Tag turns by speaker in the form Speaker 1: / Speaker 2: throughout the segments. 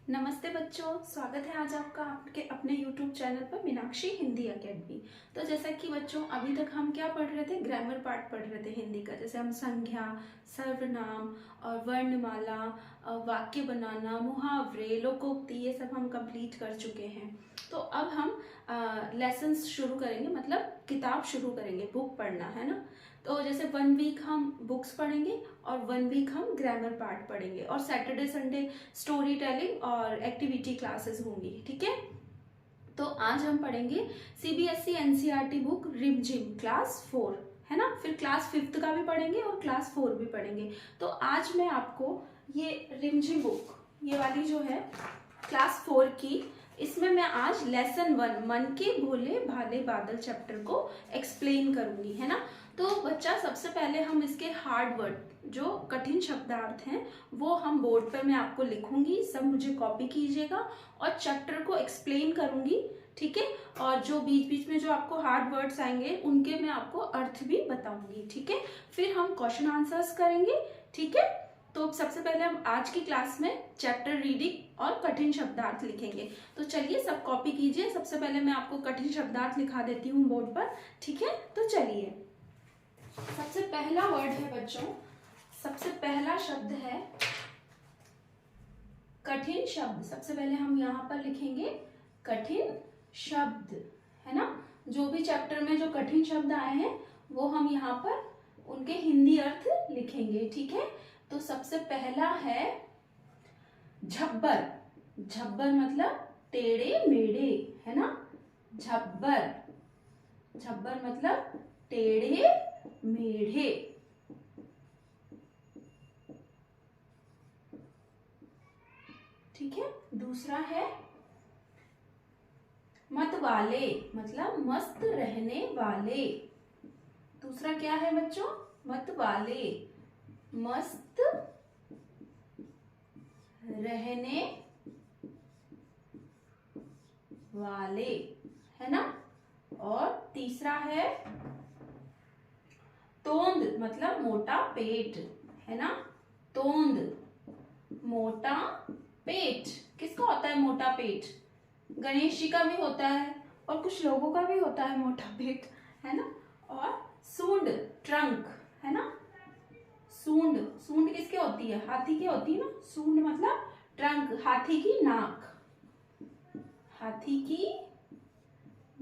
Speaker 1: नमस्ते बच्चों, स्वागत है आज आपका आपके अपने YouTube चैनल पर मीनाक्षी हिंदी एकेडमी। तो जैसा कि बच्चों अभी तक हम क्या पढ़ रहे थे, ग्रामर पार्ट पढ़ रहे थे हिंदी का। जैसे हम संज्ञा, सर्वनाम और वर्णमाला, वाक्य बनाना, मुहावरे, लोकोक्ति, ये सब हम कंप्लीट कर चुके हैं। तो अब हम लेसन्स शुरू करेंगे, मतलब किताब शुरू करेंगे, बुक पढ़ना है ना। तो जैसे 1 वीक हम बुक्स पढ़ेंगे और 1 वीक हम ग्रामर पार्ट पढ़ेंगे, और सैटरडे संडे स्टोरी टेलिंग और एक्टिविटी क्लासेस होंगी। ठीक है, तो आज हम पढ़ेंगे CBSE NCERT बुक रिमझिम क्लास 4, है ना। फिर क्लास 5th का भी पढ़ेंगे और क्लास 4 भी पढ़ेंगे। तो आज मैं आपको ये रिमझिम बुक, ये वाली जो है क्लास 4 की, इसमें मैं आज लेसन 1 मन के भोले भाले बादल चैप्टर को एक्सप्लेन करूंगी, है ना। तो बच्चा, सबसे पहले हम इसके हार्ड वर्ड, जो कठिन शब्दार्थ हैं, वो हम बोर्ड पर मैं आपको लिखूंगी, सब मुझे कॉपी कीजिएगा और चैप्टर को एक्सप्लेन करूंगी। ठीक है, और जो बीच बीच में जो आपको हार्ड वर्ड्स आएंगे उनके मैं आपको अर्थ भी बताऊंगी। ठीक है, फिर हम क्वेश्चन आंसर्स करेंगे। ठीक है, तो सबसे पहले हम आज की क्लास में चैप्टर रीडिंग और कठिन शब्दार्थ लिखेंगे। तो चलिए सब कॉपी कीजिए। सबसे पहले मैं आपको कठिन शब्दार्थ लिखा देती हूँ बोर्ड पर। ठीक है, तो चलिए, सबसे पहला वर्ड है बच्चों, सबसे पहला शब्द है कठिन शब्द। सबसे पहले हम यहाँ पर लिखेंगे कठिन शब्द, है ना। जो भी चैप्टर में जो कठिन शब्द आए हैं वो हम यहाँ पर उनके हिंदी अर्थ लिखेंगे। ठीक है, तो सबसे पहला है झब्बर। झब्बर मतलब टेढ़े मेढ़े, है ना। झब्बर, झब्बर मतलब टेढ़े मेढ़े। ठीक है, दूसरा है मतवाले, मतलब मस्त रहने वाले। दूसरा क्या है बच्चों, मतवाले, मस्त रहने वाले, है ना। और तीसरा है तोंद, मतलब मोटा पेट, है ना। तोंद, मोटा पेट। किसका होता है मोटा पेट? गणेश जी का भी होता है और कुछ लोगों का भी होता है मोटा पेट, है ना। और सूंड, ट्रंक, है ना। सूंड, सूंड किसके होती है? हाथी की होती है ना। सूंड मतलब ट्रंक, हाथी की नाक, हाथी की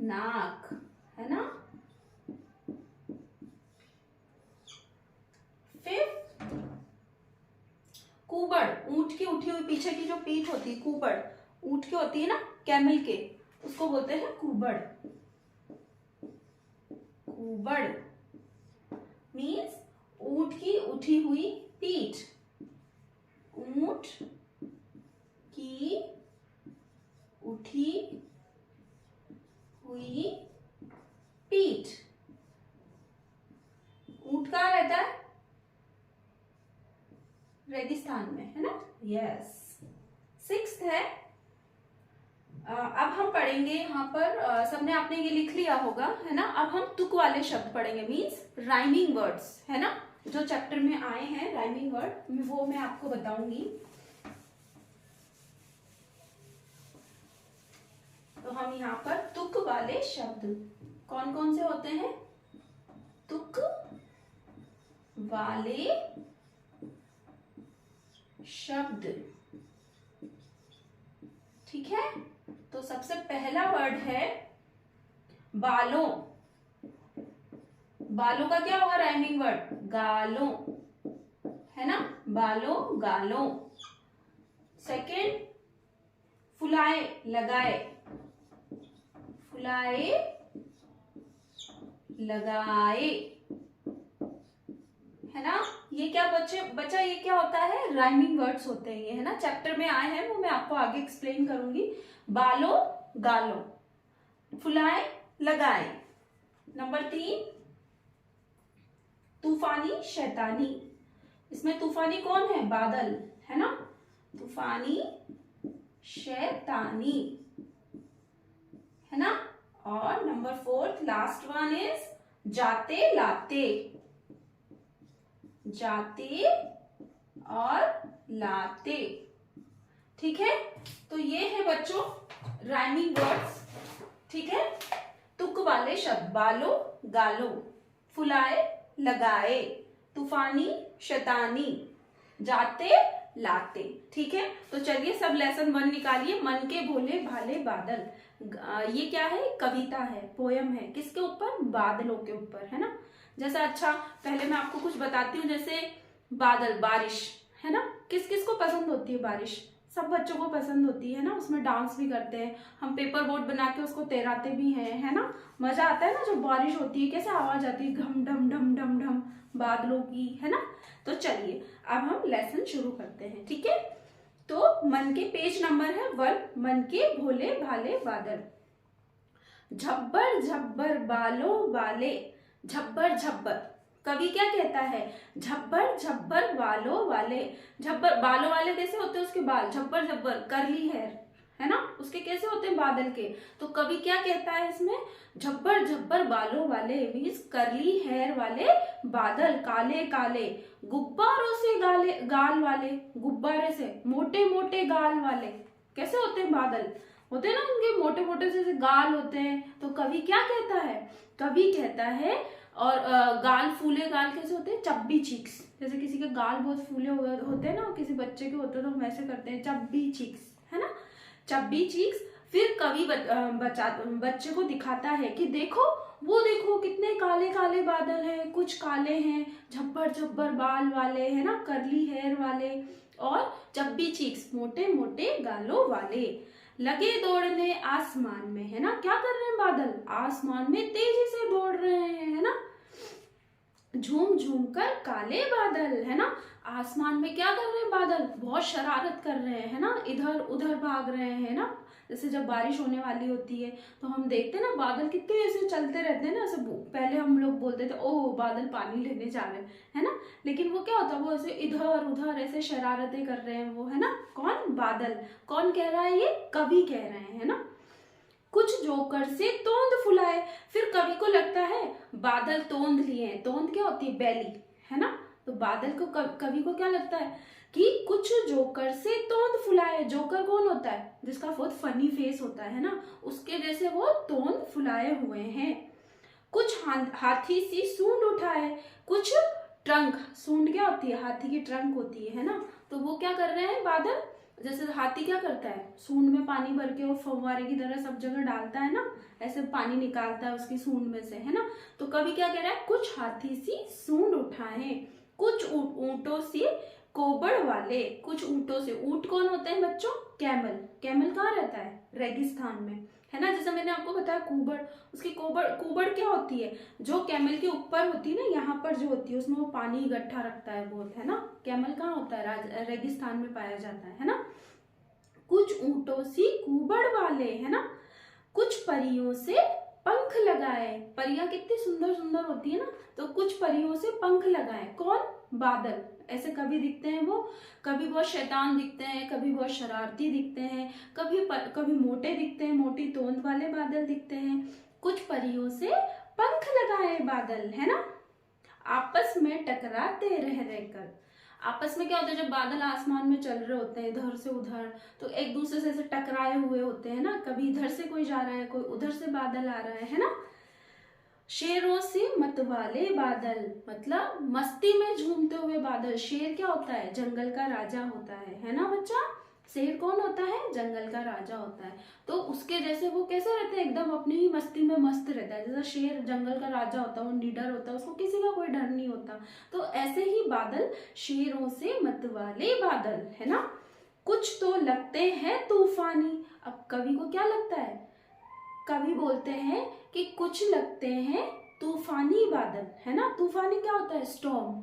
Speaker 1: नाक, है ना। फिर कुबड़, ऊंट की उठी हुई पीछे की जो पीठ होती है, कुबड़ ऊंट की होती है ना, कैमल के, उसको बोलते हैं कुबड़। कुबड़ मीन्स ऊंट की उठी हुई पीठ, ऊंट की उठी हुई पीठ। ऊंट कहाँ रहता है? रेगिस्तान में, है ना। यस। 6th है, अब हम पढ़ेंगे यहाँ पर, सबने आपने ये लिख लिया होगा, है ना। अब हम तुक वाले शब्द पढ़ेंगे, मीन्स राइमिंग वर्ड्स, है ना। जो चैप्टर में आए हैं राइमिंग वर्ड, वो मैं आपको बताऊंगी। तो हम यहाँ पर तुक वाले शब्द कौन कौन से होते हैं? तुक वाले शब्द, ठीक है। तो सबसे पहला वर्ड है बालों। बालों का क्या होगा राइमिंग वर्ड? गालों, है ना। बालों, गालों। सेकंड, फुलाए, लगाए, फुलाए, लगाए, है ना। ये क्या बच्चा ये क्या होता है? राइमिंग वर्ड्स होते हैं ये, है ना। चैप्टर में आए हैं, वो मैं आपको आगे एक्सप्लेन करूंगी। बालों, गालों, फुलाए, लगाए। नंबर 3, तूफानी, शैतानी। इसमें तूफानी कौन है? बादल, है ना। तूफानी, शैतानी, है ना। और नंबर 4 लास्ट वन इज जाते लाते। जाते और लाते, ठीक है, तो ये है बच्चों राइमिंग वर्ड्स। ठीक है, तुक वाले शब्द, बालो गालो, फुलाए लगाए, तूफानी शैतानी, जाते लाते। ठीक है, तो चलिए सब लेसन 1 निकालिए। मन के भोले भाले बादल, ये क्या है, कविता है, पोयम है, किसके ऊपर, बादलों के ऊपर, है ना। जैसा अच्छा पहले मैं आपको कुछ बताती हूँ, जैसे बादल, बारिश, है ना, किस किस को पसंद होती है बारिश, सब बच्चों को पसंद होती है ना, उसमें डांस भी करते हैं हम, पेपर बोट बना के उसको तैराते भी हैं, है ना। मजा आता है ना जब बारिश होती है, कैसे आवाज आती है, घम ढम ढम ढम ढम बादलों की, है ना। तो चलिए अब हम लेसन शुरू करते हैं। ठीक है, तो मन के पेज नंबर है 1, मन के भोले भाले बादल। झब्बर झब्बर बालों वाले, झब्बर झब्बर, कवि क्या कहता है, झब्बर झब्बर बालों वाले। झब्बर बालों वाले कैसे होते हैं उसके बाल, झब्बर झब्बर करली हेयर, है ना, उसके कैसे होते हैं बादल के। तो कवि क्या कहता है इसमें, झब्बर झब्बर बालों वाले मीन्स करली हेयर वाले बादल, काले काले, गुब्बारों से गाले गाल वाले, गुब्बारे से मोटे मोटे गाल वाले, कैसे होते हैं बादल, होते हैं ना उनके मोटे मोटे से गाल होते हैं। तो कवि क्या कहता है, कवि कहता है, और गाल, फूले गाल कैसे होते हैं, चब्बी चीक्स, जैसे किसी के गाल बहुत फूले हुए होते हैं ना, किसी बच्चे के होते हैं तो हम ऐसे करते हैं, चब्बी चीक्स, है ना, चब्बी चीक्स। फिर कवि बच्चे को दिखाता है कि देखो, वो देखो कितने काले काले बादल हैं, कुछ काले हैं, झब्बर झब्बर बाल वाले, है ना, करली हेयर वाले, और चब्बी चीक्स, मोटे मोटे गालों वाले, लगे दौड़ने आसमान में, है ना, क्या कर रहे हैं बादल, आसमान में तेजी से दौड़ रहे हैं, है ना, झूम झूम कर काले बादल, है ना, आसमान में क्या कर रहे हैं बादल, बहुत शरारत कर रहे हैं, है ना, इधर उधर भाग रहे हैं, है ना। जैसे जब बारिश होने वाली होती है तो हम देखते हैं ना बादल कितने ऐसे चलते रहते हैं ना, ऐसे पहले हम लोग बोलते थे ओह बादल पानी लेने जा रहे हैं, है ना, लेकिन वो क्या होता है, वो ऐसे इधर उधर ऐसे शरारतें कर रहे हैं वो, है ना, कौन, बादल। कौन कह रहा है, ये कवि कह रहे हैं, है ना। कुछ जोकर से तोंद फुलाए, फिर कवि को लगता है बादल तोंद लिए हैं, तोंद क्या होती है, बैली, है ना। तो बादल को कवि को क्या लगता है कि कुछ जोकर से तोंद फुलाए, जोकर कौन होता है, जिसका बहुत फनी फेस होता है ना, उसके जैसे वो तोंद फुलाए हुए हैं। कुछ हाथी सी सूंड उठाए, कुछ ट्रंक, सूंड क्या होती है, हाथी की ट्रंक होती है ना। तो वो क्या कर रहे हैं बादल, जैसे हाथी क्या करता है, सूंड में पानी भर के वो फव्वारे की तरह सब जगह डालता है ना, ऐसे पानी निकालता है उसकी सूंड में से, है ना। तो कवि क्या कह रहा है, कुछ हाथी सी सूंड उठाए, कुछ ऊंटों से कोबड़ वाले, कुछ ऊंटों से, ऊंट कौन होते हैं बच्चों, कैमल। कैमल कहाँ रहता है, रेगिस्तान में, है ना। जैसे मैंने आपको बताया कुबड़, उसकी कुबड़ क्या होती है, जो कैमल के ऊपर होती है ना, यहाँ पर जो होती है उसमें वो पानी इकट्ठा रखता है बहुत, है ना। कैमल कहाँ होता है, रेगिस्तान में पाया जाता है ना। कुछ ऊंटों सी कुबड़ वाले, है ना, कुछ परियों से पंख लगाए, परियां कितनी सुंदर सुंदर होती है ना, तो कुछ परियों से पंख लगाए, कौन, बादल। ऐसे कभी दिखते हैं वो, कभी बहुत शैतान दिखते हैं, कभी बहुत शरारती दिखते हैं, कभी मोटे दिखते हैं, मोटी तोंद वाले बादल दिखते हैं। कुछ परियों से पंख लगाए बादल, है ना, आपस में टकराते रह रहकर। आपस में क्या होता है, जब बादल आसमान में चल रहे होते हैं इधर से उधर, तो एक दूसरे से ऐसे टकराए हुए होते हैं ना, कभी इधर से कोई जा रहा है, कोई उधर से बादल आ रहा है ना। शेरों से मतवाले बादल, मतलब मस्ती में झूमते हुए बादल। शेर क्या होता है, जंगल का राजा होता है ना बच्चा। शेर कौन होता है, जंगल का राजा होता है। तो उसके जैसे वो कैसे रहते हैं, एकदम अपनी ही मस्ती में मस्त रहता है। जैसा शेर जंगल का राजा होता है, वो निडर होता है, उसको किसी का कोई डर नहीं होता। तो ऐसे ही बादल, शेरों से मतवाले बादल, है ना। कुछ तो लगते हैं तूफानी। अब कवि को क्या लगता है, कवि बोलते हैं कि कुछ लगते हैं तूफानी बादल, है ना। तूफानी क्या होता है, स्टॉर्म,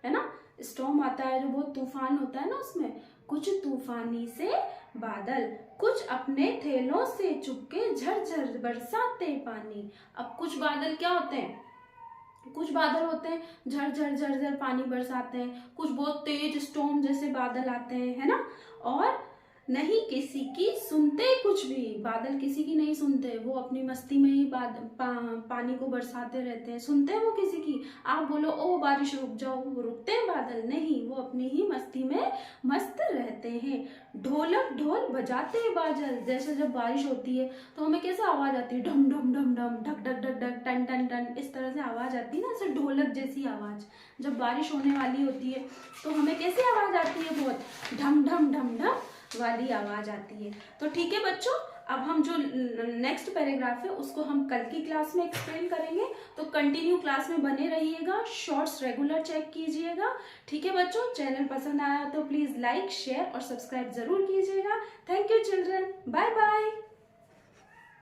Speaker 1: है ना। स्टॉर्म आता है जो बहुत तूफान होता है ना उसमें। कुछ तूफानी से बादल, कुछ अपने थैलों से चुपके झरझर बरसाते पानी। अब कुछ बादल क्या होते हैं, कुछ बादल होते हैं झरझर झरझर पानी बरसाते हैं, कुछ बहुत तेज स्टॉर्म जैसे बादल आते हैं, है ना। और नहीं किसी की सुनते कुछ भी, बादल किसी की नहीं सुनते, वो अपनी मस्ती में ही पानी को बरसाते रहते हैं। सुनते हैं वो किसी की, आप बोलो ओ बारिश रुक जाओ, वो रुकते हैं बादल, नहीं, वो अपनी ही मस्ती में मस्त रहते हैं। ढोलक ढोल बजाते बाजल। जैसे जब बारिश होती है तो हमें कैसे आवाज आती है, ढम ढम ढम ढम, ढक ढक ढक ढक, टन टन टन, इस तरह से आवाज आती है ना, ऐसे ढोलक जैसी आवाज। जब बारिश होने वाली होती है तो हमें कैसी आवाज आती है, बहुत ढम ढम ढम ढम वाली आवाज आती है। तो ठीक है बच्चों, अब हम जो नेक्स्ट पैराग्राफ है उसको हम कल की क्लास में एक्सप्लेन करेंगे। तो कंटिन्यू क्लास में बने रहिएगा, शॉर्ट्स रेगुलर चेक कीजिएगा। ठीक है बच्चों, चैनल पसंद आया तो प्लीज लाइक, शेयर और सब्सक्राइब जरूर कीजिएगा। Thank you children, bye bye.